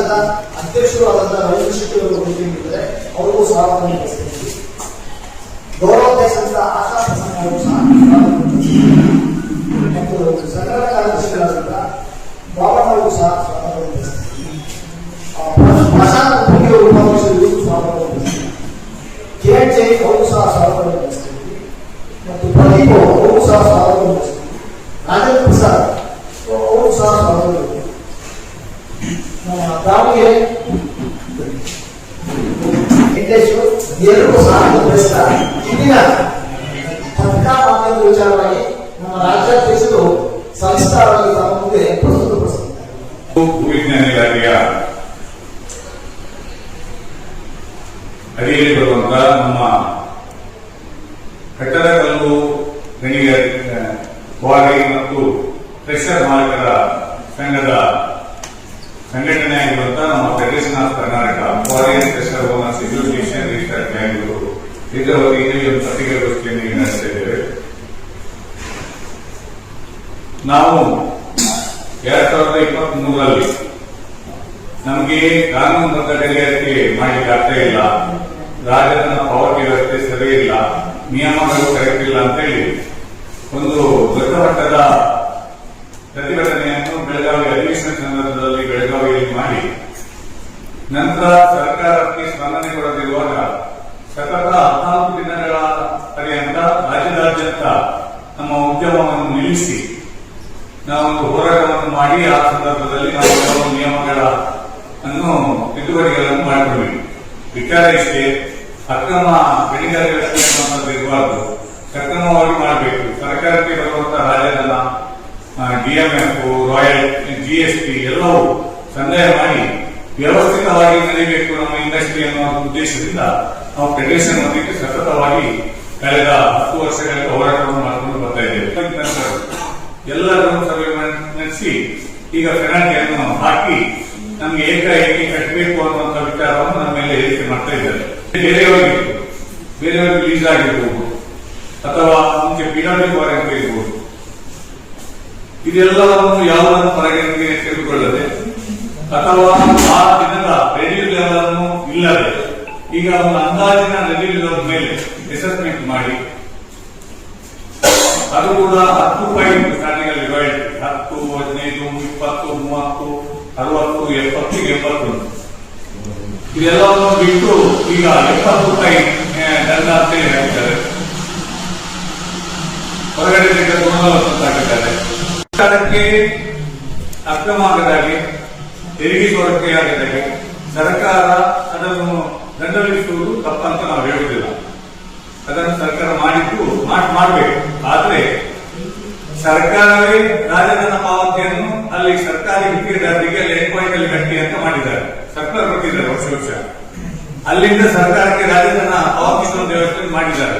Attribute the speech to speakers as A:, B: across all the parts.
A: ರಾಜ್ಯದ ಅಧ್ಯಕ್ಷರು ಆದಂತಹ ರವೀಂದ್ರ ಶೆಟ್ಟಿ ಅವರು ಭೇಟಿಯಾಗಿದ್ದಾರೆ. ಅವರಿಗೂ ಸ್ವಾಗತವನ್ನು ಬಯಸ್ತೀನಿ. ಗೌರವಾಧ್ಯಕ್ಷರಾದ ಆಶಾ ಪ್ರಸನ್ನ ಅವರು ಸಹ ಮತ್ತು ಸಂಘಟನಾ ಕಾರ್ಯದರ್ಶಿಗಳಾದಂತಹ ಬಾಬಣ್ಣ ಅವರು ಸಹ ಸ್ವಾಗತವನ್ನು ಬಯಸ್ತೀನಿ. ಪ್ರಶಾಂತ್ ಉಪಗಿ ಅವರು ಉಪಾಧ್ಯಕ್ಷರಿಗೂ ಸ್ವಾಗತವನ್ನು ಬಯಸ್ತೀನಿ. ಕಿರಣ್ ಜೈನ್ ಅವರು ಸಹ ಸ್ವಾಗತವನ್ನು ಬಯಸ್ತೀನಿ ಮತ್ತು ಪ್ರದೀಪ್ ಅವರು ಸಹ ಸ್ವಾಗತವನ್ನು ಬಯಸ್ತೀನಿ. ರಾಜೇಂದ್ರ ಪ್ರಸಾದ್ ಅವರು ಸಹ ಸ್ವಾಗತವನ್ನು ದಾವಣಗೆರೆ ಎಲ್ಲರೂ ಸ್ವಾಗತ ಬಯಸ್ತಾರೆ. ಇಂದಿನ ಪತ್ರಿಕಾ ಮಾಧ್ಯಮದ ವಿಚಾರವಾಗಿ ನಮ್ಮ ರಾಜ್ಯಾಧ್ಯಕ್ಷರು ಸಂಸ್ಥಾವಾಗಿ ತಮ್ಮ ಮುಂದೆ ಪ್ರಸ್ತುತಪಡಿಸುತ್ತಾರೆ.
B: ಭೂವಿಜ್ಞಾನ ಇಲಾಖೆಯ ಅಡಿಯಲ್ಲಿ ಬರುವಂತಹ ನಮ್ಮ ಕಟ್ಟಡಕಲ್ಲು ಗಣಿಗಾರಿಕೆ ಕ್ವಾರಿ ಮತ್ತು ಕ್ರೆಷರ್ ಮಾಲೀಕರ ಸಂಘದ ಸಂಘಟನೆ ಆಗಿರುವಂತಹ ನಮ್ಮ federation of Karnataka quarry and crusher owners association registered Bangalore ಇದರ ವತಿಯಿಂದ ಒಂದು ಪತ್ರಿಕಾಗೋಷ್ಠಿಯನ್ನು ನಡೆಸ್ತಾ ಇದ್ದೇವೆ. ನಾವು 2023ರಲ್ಲಿ ನಮಗೆ ಕಾನೂನುಬದ್ಧ ಗಣಿಗಾರಿಕೆ ಮಾಡಲಿಕ್ಕೆ ಆಗ್ತಾ ಇಲ್ಲ, ರಾಜ್ಯದ ಪಾವತಿ ವ್ಯವಸ್ಥೆ ಸರಿ ಇಲ್ಲ, ನಿಯಮಗಳು ಕರೆಕ್ಟ್ ಇಲ್ಲ ಅಂತೇಳಿ ಒಂದು ದೊಡ್ಡ ಮಟ್ಟದ ಪ್ರತಿಭಟನೆಯನ್ನು ಬೆಳಗಾವಿ ಅಧಿವೇಶನ ಸಂದರ್ಭದಲ್ಲಿ ಬೆಳಗಾವಿಯಲ್ಲಿ ಮಾಡಿ ನಂತರ ಸರ್ಕಾರಕ್ಕೆ ಸ್ಪಂದನೆ ಕೊಡದಿರುವಾಗ ಸತತ 14 ದಿನಗಳ ಪರ್ಯಂತ ರಾಜ್ಯದಾದ್ಯಂತ ನಮ್ಮ ಉದ್ಯಮವನ್ನು ನಿಲ್ಲಿಸಿ ನಾವೊಂದು ಹೋರಾಟವನ್ನು ಮಾಡಿ ಆ ಸಂದರ್ಭದಲ್ಲಿ ನಾವು ಕೆಲವು ನಿಯಮಗಳ ತಿದ್ದುಪಡಿಗಳನ್ನು ಮಾಡಿಕೊಂಡ್ವಿ. ವಿಚಾರ ಇಷ್ಟೇ, ಅಕ್ರಮ ಗಣಿಗಾರಿಕೆ ಇರಬಾರ್ದು, ಸಕ್ರಮವಾಗಿ ಮಾಡಬೇಕು. ಸರ್ಕಾರಕ್ಕೆ ಬರುವಂತಹ ರಾಜ್ಯದ DMF, ರಾಯಲ್, GST ಎಲ್ಲವೂ ಸಂದಾಯ ಮಾಡಿ ವ್ಯವಸ್ಥಿತವಾಗಿ ನಡೆಯಬೇಕು ನಮ್ಮ ಇಂಡಸ್ಟ್ರಿ ಅನ್ನುವ ಉದ್ದೇಶದಿಂದ ನಾವು ಫೆಡರೇಷನ್ ವತಿಗೆ ಸತತವಾಗಿ ಕಳೆದ 10 ವರ್ಷಗಳಿಂದ ಹೋರಾಟವನ್ನು ಮಾಡಿಕೊಂಡು ಬರ್ತಾ ಇದ್ದೇವೆ. ಎಲ್ಲರೂ ಸಭೆ ನಡೆಸಿ ಈಗ ಪೆನಾಲ್ಟಿಯನ್ನು ಹಾಕಿ ನಮಗೆ ಏಕಾಏಕಿ ಕಟ್ಟಬೇಕು ಅನ್ನುವಂಥ ವಿಚಾರವನ್ನು ನಮ್ಮ ಮೇಲೆ ಹೇಳಿಕೆ ಮಾಡ್ತಾ ಇದ್ದಾರೆ. ಬೇರೆಯವರಿಗೆ ಲೀಸ್ ಆಗಿರ್ಬೋದು ಅಥವಾ ಮುಂಚೆ ಪಿಡಬ್ಲ್ಯೂ ವಾರಂಟಿ ಇರ್ಬೋದು, ಇದೆಲ್ಲವನ್ನು ಯಾವುದನ್ನು ಪರಿಗಣನೆಗೆ ತೆಗೆದುಕೊಳ್ಳದೆ ಅಥವಾ ಆ ದಿನದ ರೆಡ್ಯೂ ಲೆವೆಲ್ ಅನ್ನು ಇಲ್ಲದೆ ಈಗ ಒಂದು ಅಂದಾಜಿನ ರೆಡ್ಯೂ ಲೆವೆಲ್ ಮೇಲೆ ಅಸೆಸ್ಮೆಂಟ್ ಮಾಡಿ ಅದು ಕೂಡ 10 ಪಾಯಿಂಟ್ ಸ್ಟಾರ್ಟಿಂಗ್ ಅಲ್ಲಿ ಡಿವೈಡ್ 10, 15, 20, 30, 60, 70, 80 ಇದೆಲ್ಲವನ್ನು ಬಿಟ್ಟು ಈಗ 70 ಪಾಯಿಂಟ್ ದಂಡ ಅಂತ ಹೇಳಿದ್ದಾರೆ. ಹೊರಗಡೆ ಗುಣವತ್ತಾಗಿದ್ದಾರೆ. ಸರ್ಕಾರಕ್ಕೆ ಅಕ್ರಮ ಆಗದಾಗೆ, ತೆರಿಗೆ ಸೋರಿಕೆ ಆಗದಾಗೆ ಸರ್ಕಾರ ಅದನ್ನು ದಂಡ ವಿಧಿಸುವುದು ತಪ್ಪಂತ ನಾವು ಹೇಳುವುದಿಲ್ಲ. ಅದನ್ನು ಸರ್ಕಾರ ಮಾಡಿದ್ದು ಮಾಡಬೇಕು. ಆದ್ರೆ ಸರ್ಕಾರವೇ ರಾಜಧನ ಪಾವತಿಯನ್ನು ಅಲ್ಲಿ ಸರ್ಕಾರಿ ಗುತ್ತಿಗೆದಾರರಿಗೆ ಅಲ್ಲಿ ಎನ್ಕ್ವೈರಿ ಗಟ್ಟಿ ಅಂತ ಮಾಡಿದ್ದಾರೆ, ಸರ್ಕಾರ ಕೊಟ್ಟಿದ್ದಾರೆ ವರ್ಷ. ಅಲ್ಲಿಂದ ಸರ್ಕಾರಕ್ಕೆ ರಾಜಧನ ಪಾವತಿಸುವ ವ್ಯವಸ್ಥೆ ಮಾಡಿದ್ದಾರೆ.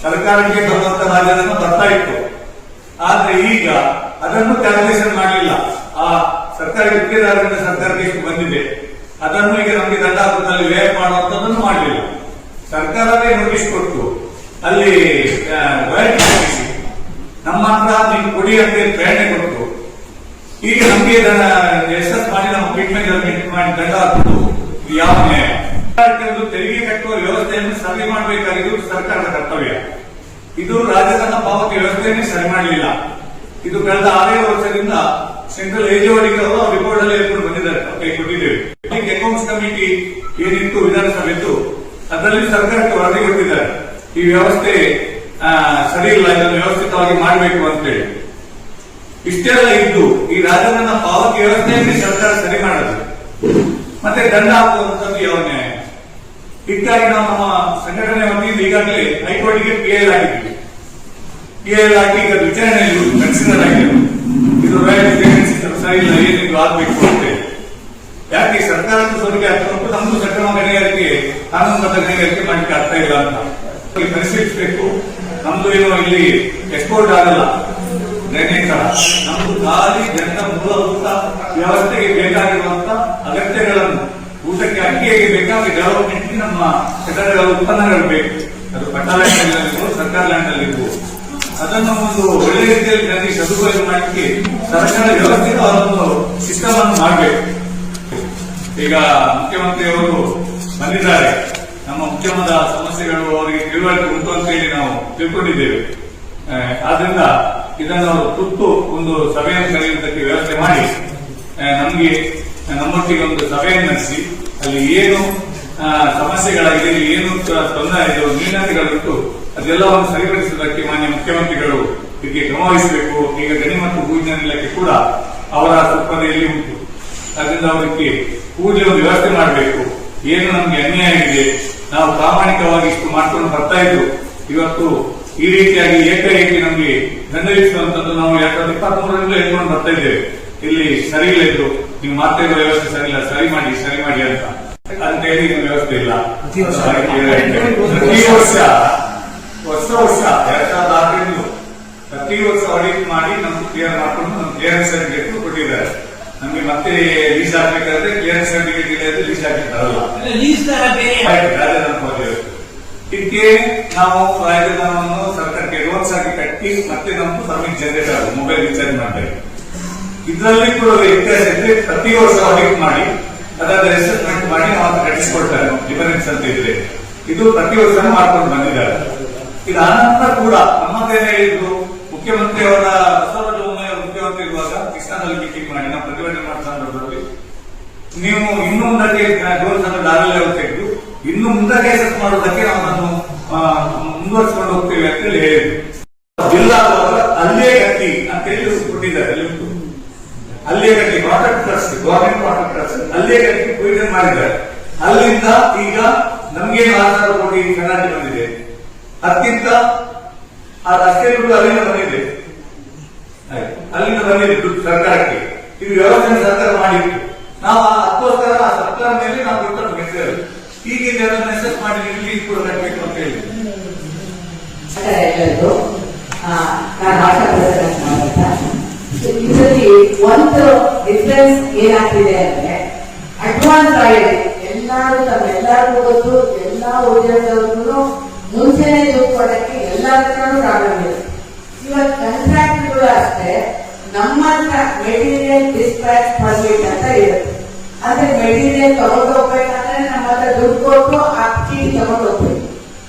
B: ಸರ್ಕಾರಕ್ಕೆ ಬರುವಂತ ರಾಜಧನ ಬರ್ತಾ ಇತ್ತು, ಆದ್ರೆ ಈಗ ಅದನ್ನು ಕ್ಯಾಲ್ಕುಲೇಷನ್ ಮಾಡಲಿಲ್ಲ. ಆ ಸರ್ಕಾರಿ ಗುತ್ತಿಗೆದಾರರಿಂದ ಸರ್ಕಾರಕ್ಕೆ ಎಷ್ಟು ಬಂದಿದೆ ಅದನ್ನು ಈಗ ನಮಗೆ ದಂಡಾಪುರದಲ್ಲಿ ವ್ಯಯ ಮಾಡುವಂತದನ್ನು ಮಾಡಲಿಲ್ಲ. ಸರ್ಕಾರವೇ ನೋಟಿಸ್ ಕೊಟ್ಟು ಅಲ್ಲಿ ಹಾಕಿಸಿ ನಮ್ಮ ಹತ್ರ ನೀವು ಕೊಡಿ ಅಂತ ಪ್ರೇರಣೆ ಕೊಟ್ಟು ಈಗ ನಮಗೆ ಎಸ್ಎಸ್ ಮಾಡಿ ನಮ್ಮ ಟ್ರೀಟ್ಮೆಂಟ್ ಮಾಡಿ ದಂಡ ಹಾಕುವುದು ಯಾವ ನ್ಯಾಯ? ತೆರಿಗೆ ಕಟ್ಟುವ ವ್ಯವಸ್ಥೆಯನ್ನು ಸರಿ ಮಾಡಬೇಕಾಗಿದ್ದು ಸರ್ಕಾರದ ಕರ್ತವ್ಯ. ಇದು ರಾಜ್ಯದ ಪಾವತಿ ವ್ಯವಸ್ಥೆಯನ್ನು ಸರಿ ಮಾಡಲಿಲ್ಲ. ಇದು ಕಳೆದ 6 ವರ್ಷದಿಂದ ಸೆಂಟ್ರಲ್ ಏಜೋಡಿಗಳು ರಿಪೋರ್ಟ್ ಅಲ್ಲಿ ಬಂದಿದ್ದಾರೆ, ಕೈ ಕೊಟ್ಟಿದ್ದೇವೆ. ಅಕೌಂಟ್ಸ್ ಕಮಿಟಿ ಏನಿತ್ತು ವಿಧಾನಸಭೆದ್ದು ಅದರಲ್ಲಿ ಸರ್ಕಾರಕ್ಕೆ ವರದಿ ಕೊಟ್ಟಿದ್ದಾರೆ, ಈ ವ್ಯವಸ್ಥೆ ಸರಿ ಇಲ್ಲ, ಇದನ್ನು ವ್ಯವಸ್ಥಿತವಾಗಿ ಮಾಡಬೇಕು ಅಂತೇಳಿ. ಇಷ್ಟೆಲ್ಲ ಇದ್ದು ಈ ರಾಜ್ಯದ ಪಾವತಿ ವ್ಯವಸ್ಥೆಯಲ್ಲಿ ಸರ್ಕಾರ ಸರಿ ಮಾಡದು ಮತ್ತೆ ದಂಡ ಹಾಕುವಂತದ್ದು ಯಾವ ನ್ಯಾಯ? ಹೀಗಾಗಿ ನಾವು ನಮ್ಮ ಸಂಘಟನೆ ವತಿಯಿಂದ ಈಗಾಗಲೇ ಹೈಕೋರ್ಟ್ಗೆ PIL ಆಗಿದ್ವಿ. PIL ಹಾಕಿ ಈಗ ವಿಚಾರಣೆಯಲ್ಲಿ ಕನ್ಸಿಡರ್ ಆಗಿದೆ. ಇದು ಸರಿ ಇಲ್ಲ, ಏನಿದು ಆಗ್ಬೇಕು ಅಂತೇಳಿ. ಯಾಕೆ ಸರ್ಕಾರದ ಸೋರಿಕೆ ಆಗ್ತಾ ಉಂಟು, ನಮ್ದು ಸಕ್ರಮ ಗಣಿಗಾರಿಕೆ ಕಾನೂನುಬದ್ಧ ಗಣಿಗಾರಿಕೆ ಮಾಡಲಿಕ್ಕೆ ಆಗ್ತಾ ಇಲ್ಲ ಅಂತ ಪರಿಶೀಲಿಸಬೇಕು. ನಮ್ದು ಏನೋ ಇಲ್ಲಿ ಎಕ್ಸ್ಪೋರ್ಟ್ ಆಗಲ್ಲ ಡ್ರೈನೇಜ್ ತರ, ನಮ್ದು ಖಾಲಿ ಜನರ ಮೂಲಭೂತ ವ್ಯವಸ್ಥೆಗೆ ಬೇಕಾಗಿರುವಂತ ಅಗತ್ಯಗಳನ್ನು, ಊಟಕ್ಕೆ ಅಕ್ಕಿಗೆ ಬೇಕಾಗಿ ಡೆವಲಪ್ಮೆಂಟ್ ನಮ್ಮ ಕಟ್ಟಡಗಳ ಉತ್ಪನ್ನಗಳು ಬೇಕು. ಅದು ಪಟ್ಟಣ ಲ್ಯಾಂಡ್ ಸರ್ಕಾರ ಲ್ಯಾಂಡ್ ಅಲ್ಲಿ ಅದನ್ನು ಒಂದು ಒಳ್ಳೆ ರೀತಿಯಲ್ಲಿ ಜನರಿಗೆ ಸದುಪಯೋಗ ಮಾಡಲಿಕ್ಕೆ ಸರ್ಕಾರ ವ್ಯವಸ್ಥಿತ ಅದೊಂದು ಸಿಸ್ಟಮ್ ಅನ್ನು ಮಾಡಬೇಕು. ಈಗ ಮುಖ್ಯಮಂತ್ರಿಯವರು ಬಂದಿದ್ದಾರೆ. ನಮ್ಮ ಉದ್ಯಮದ ಸಮಸ್ಯೆಗಳು ಅವರಿಗೆ ತಿಳುವಳಿಕೆ ಉಂಟು ಅಂತ ಹೇಳಿ ನಾವು ತಿಳ್ಕೊಂಡಿದ್ದೇವೆ. ಆದ್ರಿಂದ ಇದನ್ನು ಅವರು ತುರ್ತು ಒಂದು ಸಭೆಯನ್ನು ಕರೆಯುವುದಕ್ಕೆ ವ್ಯವಸ್ಥೆ ಮಾಡಿ ನಮಗೆ ನಮ್ಮೊಟ್ಟಿಗೆ ಒಂದು ಸಭೆಯನ್ನು ನಡೆಸಿ ಅಲ್ಲಿ ಏನು ಸಮಸ್ಯೆಗಳಾಗಿದೆ, ಏನು ತೊಂದರೆ ಇದೆ, ನ್ಯೂನತೆಗಳುಂಟು ಅದೆಲ್ಲವನ್ನು ಸರಿಪಡಿಸುವುದಕ್ಕೆ ಮಾನ್ಯ ಮುಖ್ಯಮಂತ್ರಿಗಳು ಇದಕ್ಕೆ ಕ್ರಮ ವಹಿಸಬೇಕು. ಈಗ ಗಣಿ ಮತ್ತು ಭೂವಿಜ್ಞಾನ ಇಲಾಖೆ ಕೂಡ ಅವರ ಸುಪರ್ದಿಯಲ್ಲಿ ಉಂಟು. ಅದರಿಂದ ಅವರಿಗೆ ಕೂಡಲೇ ಒಂದು ವ್ಯವಸ್ಥೆ ಮಾಡಬೇಕು. ಏನು ನಮಗೆ ಅನ್ಯಾಯ ಇದೆ, ನಾವು ಪ್ರಾಮಾಣಿಕವಾಗಿ ಇಷ್ಟು ಮಾಡ್ಕೊಂಡು ಬರ್ತಾ ಇದ್ದು ಇವತ್ತು ಈ ರೀತಿಯಾಗಿ ಏಕಾಏಕಿ ನಮಗೆ ದಂಡ ವಿಧಿಸುವಂತದ್ದು ನಾವು 2023 ಹೇಳ್ಕೊಂಡು ಬರ್ತಾ ಇದ್ದೇವೆ. ಇಲ್ಲಿ ಸರಿ ಇಲ್ಲ, ಇದು ನೀವು ಮಾತ್ರ ವ್ಯವಸ್ಥೆ ಸರಿ ಇಲ್ಲ, ಸರಿ ಮಾಡಿ ಅಂತ ಹೇಳಿ ವ್ಯವಸ್ಥೆ ಇಲ್ಲ. ಪ್ರತಿ ವರ್ಷ 2006 ಪ್ರತಿ ವರ್ಷ ಆಡಿಟ್ ಮಾಡಿ ನಮ್ಗೆ ಕ್ಲಿಯರ್ ಮಾಡ್ಕೊಂಡು ನಮ್ಗೆ ಕ್ಲಿಯರೆನ್ಸ್ ಸರ್ಟಿಫಿಕೇಟ್ ಕೊಟ್ಟಿದ್ದಾರೆ. ನಮ್ಗೆ ಮತ್ತೆ ಲೀಸ್ ಹಾಕ್ಬೇಕಾದ್ರೆ ಕ್ಲಿಯರೆನ್ಸ್ ಸರ್ಟಿಫಿಕೇಟ್ ಇಲ್ಲ, ಲೀಸ್ ಹಾಕಿರ್ತಾರಲ್ಲ, ಇದಕ್ಕೆ ನಾವು ರಾಜಧಾನವನ್ನು ಸರ್ಕಾರಕ್ಕೆ ಅಡ್ವಾನ್ಸ್ ಆಗಿ ಕಟ್ಟಿ ಮತ್ತೆ ನಮ್ಗೆ ಪರ್ಮಿಟ್ ಜನರೇಟ್ ಆಗುತ್ತೆ, ಮೊಬೈಲ್ ರೀಚಾರ್ಜ್ ಮಾಡಬೇಕು. ಇದರಲ್ಲಿ ಕೂಡ ವ್ಯತ್ಯಾಸ ಇದ್ರೆ ಪ್ರತಿ ವರ್ಷ ಆಡಿಟ್ ಮಾಡಿ ಅದಾದ ಅಸೆಸ್ಮೆಂಟ್ ಮಾಡಿ ನಾವು ಕಟ್ಟಿಸಿಕೊಡ್ತಾರೆ. ಡಿಫರೆನ್ಸ್ ಅಂತ ಇದ್ರೆ ಇದು ಪ್ರತಿ ವರ್ಷ ಮಾಡ್ಕೊಂಡು ಬಂದಿದ್ದಾರೆ. ಇದು ಅನಂತರ ಕೂಡ ನಮ್ಮದೇನೆ ಹೇಳಿದ್ರು ಮುಖ್ಯಮಂತ್ರಿ ಅವರ ಬಸವರಾಜ ಬೊಮ್ಮಾಯಿ ಅವರು ಮುಖ್ಯಮಂತ್ರಿ ಇರುವಾಗ ಕೃಷ್ಣದಲ್ಲಿ ಮೀಟಿಂಗ್ ಮಾಡಿ ನಾವು ಪ್ರತಿಭಟನೆ ಮಾಡಿದ ಸಂದರ್ಭದಲ್ಲಿ ನೀವು ಇನ್ನು ಮುಂದಕ್ಕೆ ದಾರಿಯಲ್ಲಿ ತೆಗೆದು ಇನ್ನು ಮುಂದಕ್ಕೆ ಸೆಟ್ ಮಾಡೋದಕ್ಕೆ ನಮ್ಮನ್ನು ಮುಂದುವರಿಸಿಕೊಂಡು ಹೋಗ್ತೇವೆ ಅಂತ ಹೇಳಿ ಹೇಳಿದ್ರು. ಜಿಲ್ಲಾದವರ ಅಲ್ಲೇ ಗಟ್ಟಿ ಅಂತ ಹೇಳಿ ಕೊಟ್ಟಿದ್ದಾರೆ. ಅಲ್ಲೇ ಗಟ್ಟಿ contract trust, government contract trust ಅಲ್ಲೇ ಗಟ್ಟಿ ಪ್ರೊವಿಷನ್ ಮಾಡಿದ್ದಾರೆ. ಅಲ್ಲಿಂದ ಈಗ ನಮ್ಗೆ 6,000 ಕೋಟಿ ಕರ್ನಾಟಕ ಬಂದಿದೆ. ಅದಕ್ಕಿಂತ ಅಷ್ಟೇ ದುಡ್ಡು ಅಲ್ಲಿಂದ ಬಂದಿದೆ, ದುಡ್ಡು ಸರ್ಕಾರಕ್ಕೆ. ಇದು ವ್ಯವಸ್ಥೆ ಸರ್ಕಾರ ಮಾಡಿತ್ತು. ನಾವು ಅದಕ್ಕೋಸ್ಕರ ಆ ಸರ್ಕಾರ ಮೇಲೆ ನಾವು ದುಡ್ಡನ್ನು ಗೆದ್ದೇವೆ. ಹೀಗೆ ಅದನ್ನು ಎಸೆಸ್ ಮಾಡಿ ಇಲ್ಲಿ ಕೂಡ ಕಟ್ಟಬೇಕು ಅಂತ ಹೇಳಿ
C: ಇದರಲ್ಲಿ ಒಂದು ಡಿಫರೆನ್ಸ್ ಏನಾಗ್ತಿದೆ ಅಂದ್ರೆ ಅಡ್ವಾನ್ಸ್ ಆಗಿದೆ. ಎಲ್ಲರಿಗೂ ಗೊತ್ತು, ಎಲ್ಲಾ ಉದ್ಯೋಗದವ್ರಿಗೂ ಮುಂಚೆನೆ ದುಡ್ಡು ಕೊಡಕ್ಕೆ ಎಲ್ಲರ ಹತ್ರನೂ ಪ್ರಾಬ್ಲಮ್ ಇದೆ. ಇವಾಗ ಕಾಂಟ್ರಾಕ್ಟ್ಗಳು ಅಷ್ಟೇ ನಮ್ಮ ಹತ್ರ ಮೆಟೀರಿಯಲ್ ಡಿಸ್ಪ್ಯಾಚ್ ಪರ್ಮಿಟ್ ಅಂತ ಇರುತ್ತೆ. ಅಂದ್ರೆ ಮೆಟೀರಿಯಲ್ ತಗೊಂಡು ಹೋಗ್ಬೇಕಂದ್ರೆ ನಮ್ಮ ಹತ್ರ ದುಡ್ಡು ಕೊಟ್ಟು ಅಕ್ಕಿ ತಗೊಂಡು ಹೋಗ್ಬೇಕು.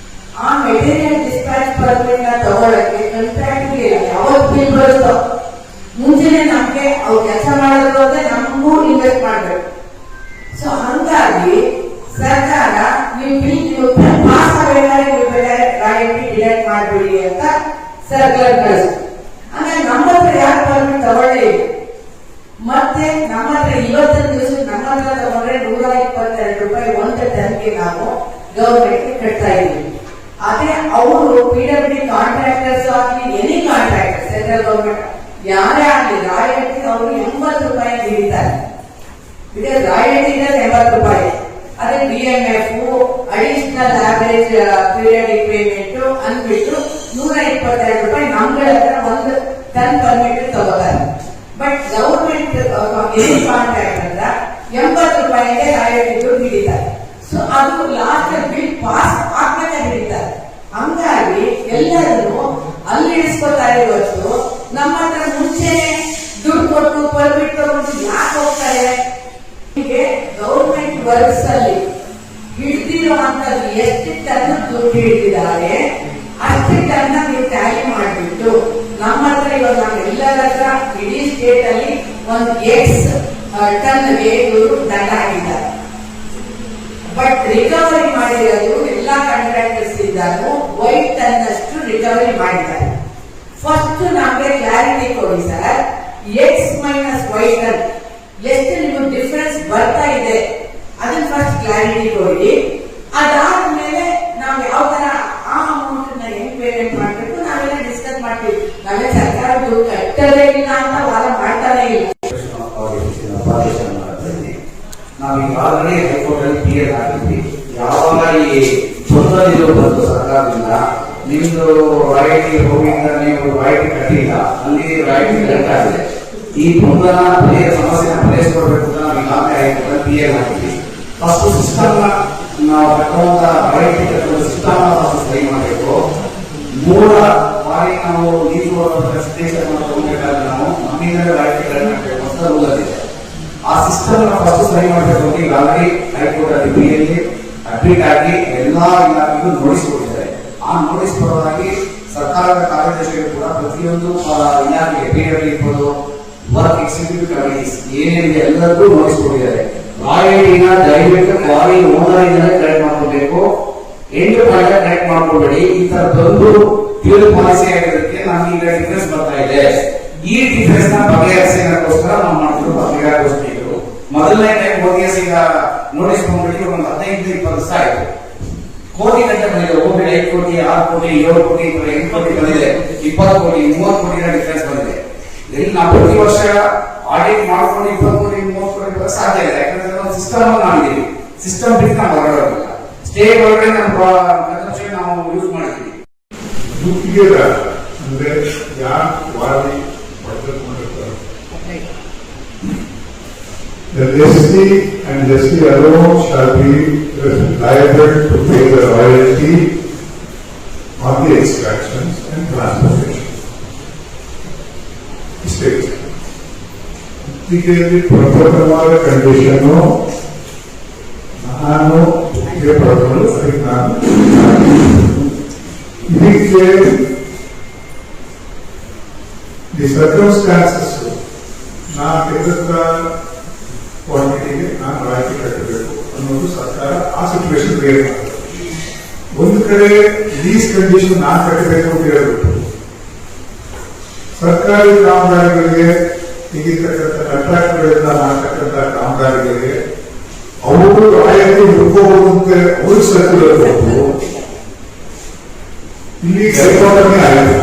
C: ಆ ಮೆಟೀರಿಯಲ್ ಡಿಸ್ಪ್ಯಾಚ್ ಪರ್ಮಿಟ್ ನ ತಗೊಳಕ್ಕೆ ಕಾಂಟ್ರಾಕ್ಟ್ಗೆ ಯಾವತ್ತು ಬಿಲ್ ಬರುತ್ತೋ ಮುಂಚೆನೆ ನಮ್ಗೆ ಅವ್ರು ಕೆಲಸ ಮಾಡೋದು ಅಂದ್ರೆ ನಮಗೂ ಇನ್ವೆಸ್ಟ್ ಮಾಡ್ಬೇಕು. ಸೊ ಹಂಗಾಗಿ ಸರ್ಕಾರ ನೀವು ಬಿಲ್ ಪಾಸ್ ಆಗಬೇಕಾದ್ರೆ ನೀವು ರಾಯಲ್ಟಿ ಡಿಡಕ್ಟ್ ಮಾಡ್ಬಿಡಿ ಅಂತ ಸರ್ಕಾರ ಕಳಿಸ್ತು. ಆಮೇಲೆ ನಮ್ಮ ಹತ್ರ ಯಾರು ಪರ್ಮಿಟ್ ತಗೊಳ್ಳೇ ಇಲ್ಲ. ಮತ್ತೆ ನಮ್ಮ ಹತ್ರ ಇವತ್ತಿನ ದಿವಸ ನಮ್ಮ ಹತ್ರ ತಗೊಂಡ್ರೆ 122 ರೂಪಾಯಿ ಒಂದು ಟನ್ಗೆ ನಾವು ಗವರ್ಮೆಂಟ್ಗೆ ಕಟ್ತಾ ಇದ್ದೀವಿ. ಅದೇ ಅವರು ಪಿಡಬ್ಲ್ಯೂಡಿ ಕಾಂಟ್ರಾಕ್ಟರ್ಸ್ ಆಗಲಿ, ಎನಿ ಕಾಂಟ್ರಾಕ್ಟರ್ ಸೆಂಟ್ರಲ್ ಗವರ್ಮೆಂಟ್ ಯಾರೇ ಆಗಲಿ ರಾಯಲ್ಟಿ ಅವರು 80 ರೂಪಾಯಿ ಹಿಡಿತಾರೆ. ಬಿಕಾಸ್ ರಾಯಲ್ಟಿ 80 ರೂಪಾಯಿ. ಅದೇ DMF additional average periodic payment ಅಂದ್ಬಿಟ್ಟು 122 ರೂಪಾಯಿ ನಮ್ಗಳ ಹತ್ರ ಒಂದು ಟನ್ ಪರ್ಮಿಟ್ ತಗೋತಾರೆ. ಬಟ್ ಗವರ್ಮೆಂಟ್ ಕಾಂಟ್ರಾಕ್ಟ್ ಅಂತ 80 ರೂಪಾಯಿಗೆ ರಾಯಲ್ಟಿ ದುಡ್ಡು ಹಿಡಿತಾರೆ. ಸೊ ಅದು ಲಾಸ್ಟ್ ಬಿಲ್ ಪಾಸ್ ಆಗ್ಬೇಕಾದ್ರೆ ಹಿಡಿತಾರೆ. ಹಂಗಾಗಿ ಎಲ್ಲರೂ ಅಲ್ಲಿ ಇಳಿಸ್ಕೊತಾರೆ. ಇವತ್ತು ನಮ್ಮ ಹತ್ರ ಮುಂಚೆ ದುಡ್ಡು ಕೊಟ್ಟು ಪರ್ಮಿಟ್ ತಗೊಂಡು ಯಾಕೆ ಹೋಗ್ತಾರೆ? ಹೀಗೆ ಗವರ್ಮೆಂಟ್ ವರ್ಕ್ಸ್ ಅಲ್ಲಿ ಹಿಡಿದಿರುವಂತದ್ದು ಎಷ್ಟು ಟನ್ ದುಡ್ಡು ಹಿಡಿದಿದ್ದಾರೆ ಅಷ್ಟು ಟನ್ ನೀವು ಟ್ಯಾಲಿ ಮಾಡಿಬಿಟ್ಟು ನಮ್ಮ ಹತ್ರ ಇವಾಗ ನಾವು ಎಲ್ಲರ ಹತ್ರ ಇಡೀ ಸ್ಟೇಟ್ ಅಲ್ಲಿ ಒಂದು X ಟನ್ಗೆ ಇವರು ದಂಡ ಹಾಕಿದ್ದಾರೆ. ಬಟ್ ರಿಕವರಿ ಮಾಡಿರೋದು ಎಲ್ಲಾ ಕಾಂಟ್ರಾಕ್ಟರ್ಸ್ ಇದ್ದಾಗೂ Y ಟನ್ ಅಷ್ಟು ರಿಕವರಿ ಮಾಡಿದ್ದಾರೆ. ಫಸ್ಟ್ ನಮಗೆ ಕ್ಲಾರಿಟಿ ಕೊಡಿ sir, X minus Y ton ಎಷ್ಟು ನಿಮಗೆ ಡಿಫರೆನ್ಸ್ ಬರ್ತಾ ಇದೆ ಅದನ್ನ ಫಸ್ಟ್ ಕ್ಲಾರಿಟಿ ಕೊಡಿ. ಅದಾದ್ಮೇಲೆ ನಾವು ಯಾವ ತರ ಆ ಅಮೌಂಟ್ ನ ಹೆಂಗ್ ಪೇಮೆಂಟ್ ಮಾಡ್ಬೇಕು ನಾವೆಲ್ಲ ಡಿಸ್ಕಸ್ ಮಾಡ್ತೀವಿ. ನಾವೇ ಸರ್ಕಾರ ದುಡ್ಡು ಕಟ್ಟದೇ ಇಲ್ಲ ಅಂತ ವಾದ ಮಾಡ್ತಾನೆ ಇಲ್ಲ.
A: ನಾವೀಗ ಆಲ್ರೆಡಿ ಹೈಕೋರ್ಟ್ ಅಲ್ಲಿ ಕ್ಲಿಯರ್ ಆಗಿದ್ವಿ. ಯಾವಾಗ ಈ ತೊಂದರೆ ಬಂತು ಸರ್ಕಾರದಿಂದ, ನಿಮ್ದು ರಾಯಲ್ಟಿ ಹೋಗಿಂದ ನೀವು ರಾಯಲ್ಟಿ ಕಟ್ಟಿಲ್ಲ, ಅಲ್ಲಿ ರಾಯಲ್ಟಿ ಕಟ್ ಆಗಿದೆ. ಈ ಮುಂದಿನ ಸಮಸ್ಯೆನ ಪರಿಹರಿಸಿಕೊಡ್ಬೇಕು ಅಂತ ನಾವು ಈಗಾಗಲೇ ಹೈಕೋರ್ಟ್ ಅಲ್ಲಿ ಕ್ಲಿಯರ್ ಆಗಿದ್ವಿ. ಫಸ್ಟ್ ಸಿಸ್ಟಮ್ ನಾವು ಕಟ್ಟುವಂತ ರಾಯಲ್ಟಿ ಕಟ್ಟುವ ಸಿಸ್ಟಮ್ ಸರಿ ಮಾಡಬೇಕು. 3 ಬಾರಿ ನಾವು ನೀರು ಸ್ಟೇಷನ್ ಹೋಗ್ಬೇಕಾದ್ರೆ ನಾವು ನಮ್ಮಿಂದ ರಾಯಲ್ಟಿ ಕಟ್ ಮಾಡಬೇಕು ಅಂತ ರೂಲ್ ಇದೆ.
D: ಆ ಸಿಸ್ಟಮ್ ಫಸ್ಟ್ ಸರಿ ಮಾಡಬೇಕು ಅಂತ ಈಗ ಆಲ್ರೆಡಿ ಹೈಕೋರ್ಟ್ ಅಧಿಕಾರಿಯಲ್ಲಿ ಅಡ್ಮಿಟ್ ಆಗಿ ಎಲ್ಲಾ ಇಲಾಖೆಗೂ ನೋಟಿಸ್ ಕೊಟ್ಟಿದ್ದಾರೆ. ಆ ನೋಟಿಸ್ ಪರವಾಗಿ ಸರ್ಕಾರದ ಕಾರ್ಯದರ್ಶಿಗಳು ಕೂಡ ಪ್ರತಿಯೊಂದು ಇಲಾಖೆಗೆ PWD ಇರ್ಬೋದು, ವರ್ಕ್ ಎಕ್ಸಿಕ್ಯೂಟಿವ್ ಕಮಿಟೀಸ್ ಏನೇನಿದೆ ಎಲ್ಲರಿಗೂ ನೋಟಿಸ್ ಕೊಟ್ಟಿದ್ದಾರೆ. ರಾಯಲ್ಟಿನ ದಯವಿಟ್ಟು ಫಾರಿನ್ ಓನರ್ ಇಂದಲೇ ಕಲೆಕ್ಟ್ ಮಾಡ್ಕೊಬೇಕು, ಎಂಟು ಪಾಯಿಂಟ್ ಕಲೆಕ್ಟ್ ಮಾಡ್ಕೊಬೇಡಿ. ಈ ತರದೊಂದು ಫ್ಯೂಲ್ ಪಾಲಿಸಿ ಆಗಿರೋದಕ್ಕೆ ನಮ್ಗೆ ಈಗ ಡಿಫರೆನ್ಸ್ ಬರ್ತಾ ಇದೆ. ಈ ಡಿಫರೆನ್ಸ್ ನ ಬಗೆಹರಿಸೋದಕ್ಕೋಸ್ಕರ ನಾವು ಮಾಡ್ತಿರೋ ಪತ್ರಿಕಾಗೋಷ್ಠಿಗಳು ಮೊದಲನೇ ಟೈಮ್ ODS ಈಗ ನೋಟಿಸ್ ಬಂದ್ಬಿಟ್ಟು ಒಂದು 15-20 ವರ್ಷ ಆಯ್ತು. ಕೋಟಿ ಗಂಟೆ ಬಂದಿದೆ. ಹೋಗಿ 5 ಕೋಟಿ 6 ಕೋಟಿ 7 ಕೋಟಿ 8 ಕೋಟಿ ಬಂದಿದೆ, 20 ಕೋಟಿ 30 ಕೋಟಿ ಡಿಫರೆನ್ಸ್ ಬಂದಿದೆ. ಇಲ್ಲಿ ನಾವು ಪ್ರತಿ ವರ್ಷ ಆಡಿಟ್ ಮಾಡ್ಕೊಂಡು 20 ಕೋಟಿ 30 ಕೋಟಿ ಬರೋಕೆ ಸಾಧ್ಯ ಇಲ್ಲ. ಯಾಕಂದ್ರೆ ಒಂದು ಸಿಸ್ಟಮ್ ಮಾಡಿದೀವಿ. ಸಿಸ್ಟಮ್ ಬಿಟ್ಟು ನಾವು ಹೊರಗಡೆ ಹೋಗಿಲ್ಲ. ಸ್ಟೇಟ್ ಒಳಗಡೆ ನಾವು ಯೂಸ್ ಮಾಡಿದ್ದೀವಿ.
E: ಗುತ್ತಿಗೆದ ಅಂದ್ರೆ ಯಾರು ವಾದಿ ಪಡ್ಕೊಂಡು ಮಾಡಿರ್ತಾರೆ. The lessee and lessee alone shall be liable to pay the royalty on the extractions and transportation. State. ಗುತ್ತಿಗೆಯಲ್ಲಿ ಪ್ರಪ್ರಥಮವಾದ ಕಂಡೀಷನ್ ನಾನು ಗುತ್ತಿಗೆ ಪಡೆದು ಅದಕ್ಕೆ ನಾನು ಇದಕ್ಕೆ ದಿ ಸರ್ಕಮ್ಸ್ಟಾನ್ಸಸ್ ನಾನು ತೆಗೆದ ಕ್ವಾಂಟಿಟಿಗೆ ನಾನು ರಾಯಿತಿ ಕಟ್ಟಬೇಕು ಅನ್ನೋದು ಸರ್ಕಾರ ಆ ಸಿಚುವೇಶನ್ ಕ್ರಿಯೇಟ್ ಮಾಡ್ತಾರೆ. ಒಂದು ಕಡೆ ಲೀಸ್ ಕಂಡೀಷನ್ ನಾನು ಕಟ್ಟಬೇಕು ಅಂತ ಹೇಳ್ಬಿಟ್ಟು ಸರ್ಕಾರಿ ಕಾಮಗಾರಿಗಳಿಗೆ ತೆಗಿತಕ್ಕಂಥ ಕಾಂಟ್ರಾಕ್ಟ್ಗಳಿಂದ ಮಾಡತಕ್ಕಂಥ ಕಾಮಗಾರಿಗಳಿಗೆ ಅವರು ರಾಯಲ್ಟಿ ಹುಡ್ಕೋಬಹುದು ಅವ್ರಿಗೆ ಸರ್ಕ್ಯುಲರ್ ಕೊಟ್ಟು ಇಲ್ಲಿ ಕೈಗೊಂಡೇ ಆಗಿದೆ.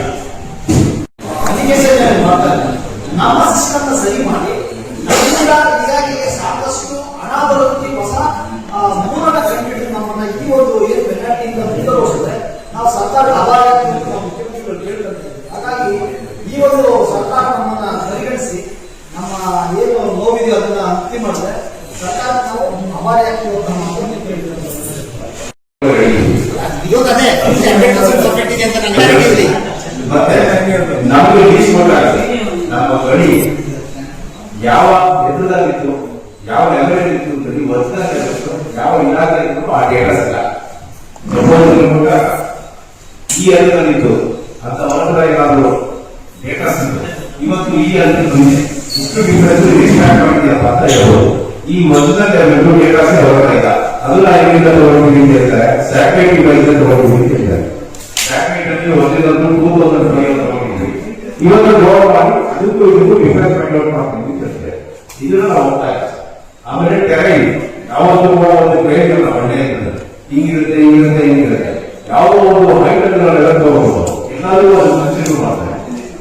A: ನಮ್ಮ ಸಿಸ್ಟಮ್ ಸರಿ ಮಾಡಿ ನಮ್ಮಿಂದ ಇಲಾಖೆಗೆ ಸಾಕಷ್ಟು ಹಣ ಬರುತ್ತೆ. ಹೊಸ ಮೂಲಕ ಕಂಡುಹಿಡಿದು ನಮ್ಮನ್ನ ಈ ಒಂದು ಏನು ಪೆನಾಲ್ಟಿಯಿಂದ ಮುಂದುವರಿಸಿದ್ರೆ ನಾವು ಸರ್ಕಾರದ ಅಭಾವ ಮುಖ್ಯಮಂತ್ರಿಗಳು ಕೇಳ್ಕೊಳ್ತೇವೆ. ಹಾಗಾಗಿ ಈ ಒಂದು ಸರ್ಕಾರ ನಮ್ಮನ್ನ ಪರಿಗಣಿಸಿ ನಮ್ಮ ಏನು ನೋವಿದೆ ಅದನ್ನ ಅಂತಿಮ ಮಾಡಿದ್ರೆ ಸರ್ಕಾರ ನಾವು ಅಭಾವ
D: ಮತ್ತೆ ನಮಗೆ ಲೀಸ್ ಕೊಟ್ಟಾಗ ನಮ್ಮ ಗಣಿ ಯಾವ ಎದುರಾಗಿತ್ತು, ಯಾವ ನೆಲೆಯಲ್ಲಿತ್ತು ಅಂತ ನೀವು ವರ್ಷ ಯಾವ ಇಲಾಖೆ ಇತ್ತು ಆ ಡೇಟಾ ಸಿಗ ಈ ಹಂತದಲ್ಲಿತ್ತು ಅಂತ ಹೊರಗಡೆ ಏನಾದ್ರು ಡೇಟಾ ಸಿಗುತ್ತೆ. ಇವತ್ತು ಈ ಹಂತ ಬಂದಿದೆ, ಇಷ್ಟು ಡಿಫರೆನ್ಸ್ ರೀಸ್ಟಾರ್ಟ್ ಮಾಡಿದೆಯಪ್ಪ ಅಂತ ಹೇಳ್ಬೋದು. ಈ ಮೊದಲನೇ ಡೇಟಾಸ್ ಹೊರಗಡೆ ಇಲ್ಲ, ಅದನ್ನ ಎಲ್ಲಿಂದ ತಗೊಂಡಿದ್ದೀನಿ ಅಂತ ಹೇಳ್ತಾರೆ. ಸ್ಯಾಟಲೈಟ್ ಡಿವೈಸ್ ತಗೊಂಡಿದ್ದೀನಿ ಅಂತ ಹೇಳ್ತಾರೆ. ಸ್ಯಾಟಲೈಟ್ ಅಲ್ಲಿ ಒಂದಿನೊಂದು 2005 ತಗೊಂಡಿದ್ವಿ. ಇವತ್ತು ಡ್ರಾಪ್ ಮಾಡಿ ಅದಕ್ಕೂ ಇದಕ್ಕೂ ಡಿಫರೆನ್ಸ್ ಫೈಂಡ್ ಔಟ್ ಮಾಡ್ತೀನಿ ಅಂತ ಹೇಳ್ತಾರೆ. ಇದನ್ನ ನಾವು ಹೋಗ್ತಾ ಇದ್ದೀವಿ. ಆಮೇಲೆ ಟೆರೈನ್ ಯಾವತ್ತೂ ಕೂಡ ಒಂದು ಗ್ರೇಡ್ ಬಂಡೆ ಹಿಂಗಿರುತ್ತೆ ಹಿಂಗಿರುತ್ತೆ ಹಿಂಗಿರುತ್ತೆ. ಯಾವುದೋ ಒಂದು ಹೈಟ್ ಎಲ್ಲ ತಗೋಬಹುದು, ಎಲ್ಲಾದ್ರೂ ಒಂದು ಕನ್ಸಿಡರ್ ಮಾಡ್ತಾರೆ.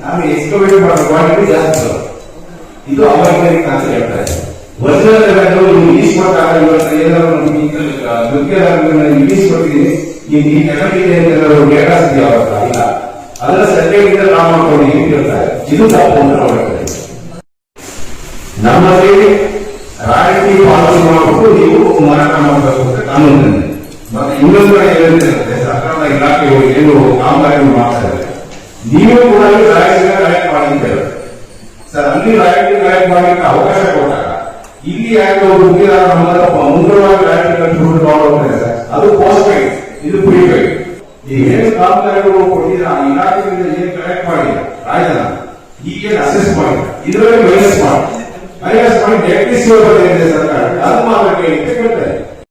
D: ಆಮೇಲೆ ಎಕ್ಸ್ಕವೇಟ್ ಮಾಡೋ ಕ್ವಾಲಿಟಿ ಜಾಸ್ತಿ ಬರುತ್ತೆ. ಇದು ಅವೈಜ್ಞಾನಿಕ ಅಂತ ಹೇಳ್ತಾರೆ. ವರ್ಷದ ಲೀಸ್ ಕೊಟ್ಟಾಗ ಇವತ್ತು ಏನಾದ್ರು ಲೀಸ್ ಕೊಟ್ಟಿದ್ದೀನಿ, ಈ ನೆಗಟಿದೆ ಅಂತ ಡೇಟಾ ಸಿಗ್ತೀವಿ ಅವತ್ತ ಇಲ್ಲ, ಅದರ ಸರ್ಟಿಫಿಕೇಟ್ ನಾವು ಮಾಡ್ಕೊಂಡಿದ್ದೀವಿ ಅಂತ ಹೇಳ್ತಾರೆ. ಇದು ತಪ್ಪು ಅಂತ ನಾವು ಹೇಳ್ತಾರೆ. ನಮ್ಮಲ್ಲಿ ರಾಯಲ್ಟಿ ಪಾವತಿ ಮಾಡಿಬಿಟ್ಟು ನೀವು ಮಾರಾಟ ಮಾಡಬೇಕು ಅಂತ ಕಾನೂನಿದೆ. ಮತ್ತೆ ಇನ್ನೊಂದು ಕಡೆ ಏನಿರುತ್ತೆ, ಸರ್ಕಾರದ ಇಲಾಖೆಗಳು ಏನು ಕಾಮಗಾರಿ ಮಾಡ್ತಾರೆ, ನೀವು ಕೂಡ ರಾಯಲ್ಟಿ ಕಲೆಕ್ಟ್ ಮಾಡಿ ಅಂತ ಹೇಳ್ತಾರೆ. ಸರ್, ಅಲ್ಲಿ ರಾಯಲ್ಟಿ ಕಲೆಕ್ಟ್ ಮಾಡಲಿಕ್ಕೆ ಅವಕಾಶ ಕೊಟ್ಟಾಗ ಇಲ್ಲಿ ಯಾಕೆ ಗುತ್ತಿಗೆದಾರ ಮುಂಗಡವಾಗಿ ರಾಯಲ್ಟಿ ಕಲೆಕ್ಟ್ ಮಾಡೋದ್ರೆ ಅದು ಪೋಸ್ಟ್ ಪೇಡ್, ಇದು ಪ್ರೀಪೇಡ್. ಈ ಏನು ಕಾಮಗಾರಿಗಳು ಕೊಟ್ಟಿದ್ರೆ ಆ ಇಲಾಖೆಯಿಂದ ಏನು ಕಲೆಕ್ಟ್ ಮಾಡಿ ರಾಯನ ಈಗೇನು ಅಸೆಸ್ ಮಾಡಿ ಇದರಲ್ಲಿ ಮೈನಸ್ ಮಾಡಿ ಡೈರೆಕ್ಟ್ ರಿಸೀವಬಲ್ ಏನಿದೆ ಸರ್ಕಾರ ಅದು ಮಾತ್ರ ಕೇಳಿಕ್ಕೆ ಕೇಳ್ತಾರೆ.